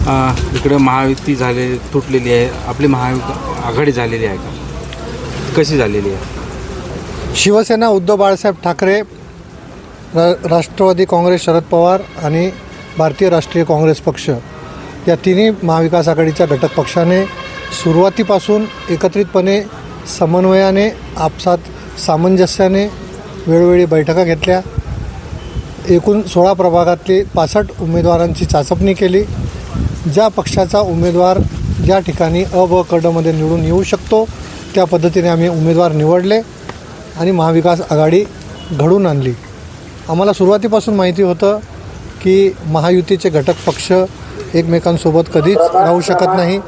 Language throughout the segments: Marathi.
इकडे महायुती तुटलेली आहे, आपली आघाडी झालेली आहे का, कशी झालेली आहे? शिवसेना उद्धव बाळासाहेब ठाकरे, राष्ट्रवादी काँग्रेस शरद पवार आणि भारतीय राष्ट्रीय काँग्रेस पक्ष या तिन्ही महाविकास आघाडीच्या घटक पक्षाने सुरुवातीपासून एकत्रितपणे समन्वयाने आपसात सामंजस्याने वेळोवेळी बैठका घेतल्या. एकूण 16 प्रभागातली 65 उमेदवारांची चाचपणी केली. ज्या पक्षाचा उमेदवार ज्या ठिकाणी अ ब क डमध्ये निवडून येऊ शकतो त्या पद्धतीने आम्ही उमेदवार निवडले आणि महाविकास आघाडी घडून आणली. आम्हाला सुरुवातीपासून माहिती होतं की महायुतीचे घटक पक्ष एकमेकांसोबत कधीच राहू शकत नाही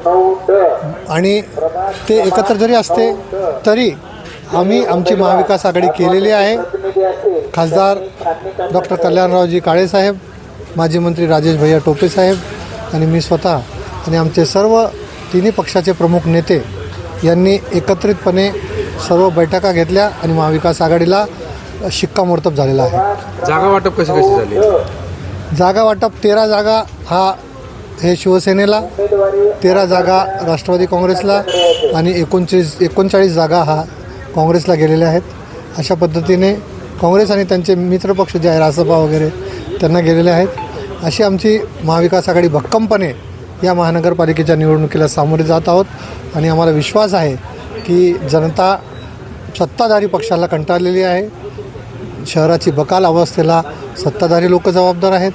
आणि ते एकत्र जरी असते तरी आम्ही आमची महाविकास आघाडी केलेली आहे. खासदार डॉक्टर कल्याणरावजी काळेसाहेब, माजी मंत्री राजेश भैया टोपे साहेब आणि मी स्वतः आणि आमचे सर्व तिन्ही पक्षाचे प्रमुख नेते यांनी एकत्रितपणे सर्व बैठका घेतल्या आणि महाविकास आघाडीला शिक्कामोर्तब झालेला आहे. जागा वाटप कशी झाली? जागा वाटप 13 जागा हे शिवसेनेला, 13 जागा राष्ट्रवादी काँग्रेसला आणि 39 जागा काँग्रेसला गेलेल्या आहेत. अशा पद्धतीने काँग्रेस आणि त्यांचे मित्रपक्ष जे आहे रासपा वगैरे त्यांना गेलेले आहेत. अशी आमची महाविकास आघाडी भक्कमपणे या महानगरपालिकेच्या निवडणुकीला सामोरे जात आहोत आणि आम्हाला विश्वास आहे की जनता सत्ताधारी पक्षाला कंटाळलेली आहे. शहराची बकाल अवस्थेला सत्ताधारी लोक जबाबदार आहेत.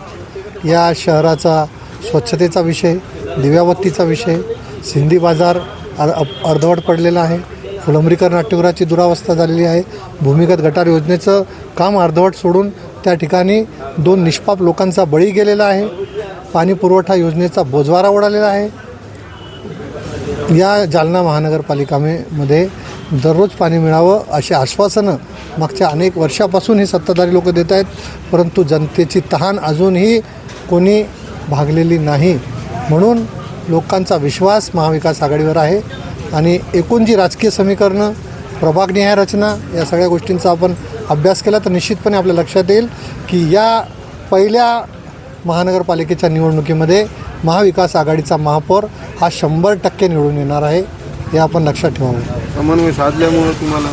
या शहराचा स्वच्छतेचा विषय, दिव्याबत्तीचा विषय, सिंधी बाजार अर्धवट पडलेला आहे. फुलंब्रीकर नाट्यगृहाची दुरावस्था झालेली आहे. भूमिगत गटार योजनेचं काम अर्धवट सोडून त्या ठिकाणी 2 निष्पाप लोकांचा बळी गेलेला आहे. पाणी पुरवठा योजनेचा बोजवारा उडालेला आहे. या जालना महानगरपालिकेमध्ये दररोज पाणी मिळावं अशी आश्वासनं मागच्या अनेक वर्षापासून हे सत्ताधारी लोक देत आहेत, परंतु जनतेची तहान अजूनही कोणी भागलेली नाही. म्हणून लोकांचा विश्वास महाविकास आघाडीवर आहे आणि एकूण जी राजकीय समीकरणं, प्रभागनिहाय रचना या सगळ्या गोष्टींचा आपण अभ्यास केला तर निश्चितपणे आपल्या लक्षात येईल की या पहिल्या महानगरपालिकेच्या निवडणुकीमध्ये महाविकास आघाडीचा महापौर हा 100% निवडून येणार आहे. हे आपण लक्षात ठेवावं. समन्वय साधल्यामुळे तुम्हाला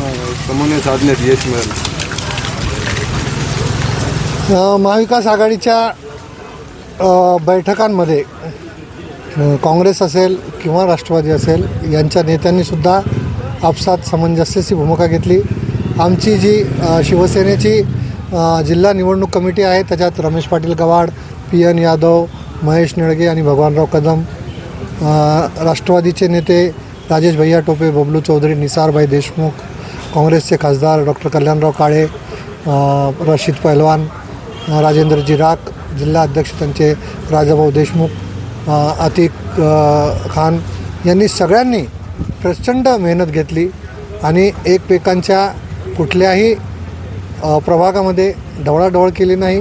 समन्वय साधण्यात यश मिळालं. महाविकास आघाडीच्या बैठकांमध्ये काँग्रेस असेल किंवा राष्ट्रवादी असेल यांच्या नेत्यांनीसुद्धा आपसात सामंजस्याची भूमिका घेतली. आमची जी शिवसेनेची जिल्हा निवडणूक कमिटी आहे त्याच्यात रमेश पाटील गवाड, PN यादव, महेश निळगे आणि भगवानराव कदम, राष्ट्रवादीचे नेते राजेश भैया टोपे, बबलू चौधरी, निसारभाई देशमुख, काँग्रेसचे खासदार डॉक्टर कल्याणराव काळे, रशीद पहलवान, राजेंद्रजी राख, जिल्हा अध्यक्ष त्यांचे राजाभाऊ देशमुख, अतिक खान यांनी सगळ्यांनी प्रचंड मेहनत घेतली आणि एकमेकांच्या कुठल्याही प्रभागामध्ये ढवळाढवळ केली नाही.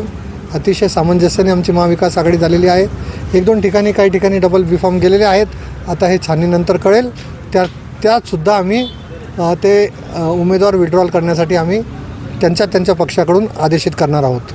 अतिशय सामंजस्याने आमची महाविकास आघाडी झालेली आहे. 1-2 ठिकाणी काही ठिकाणी डबल बी फॉर्म गेलेले आहेत. आता हे छाननीनंतर कळेल. त्यातसुद्धा आम्ही ते उमेदवार विड्रॉल करण्यासाठी आम्ही त्यांच्या पक्षाकडून आदेशित करणार आहोत.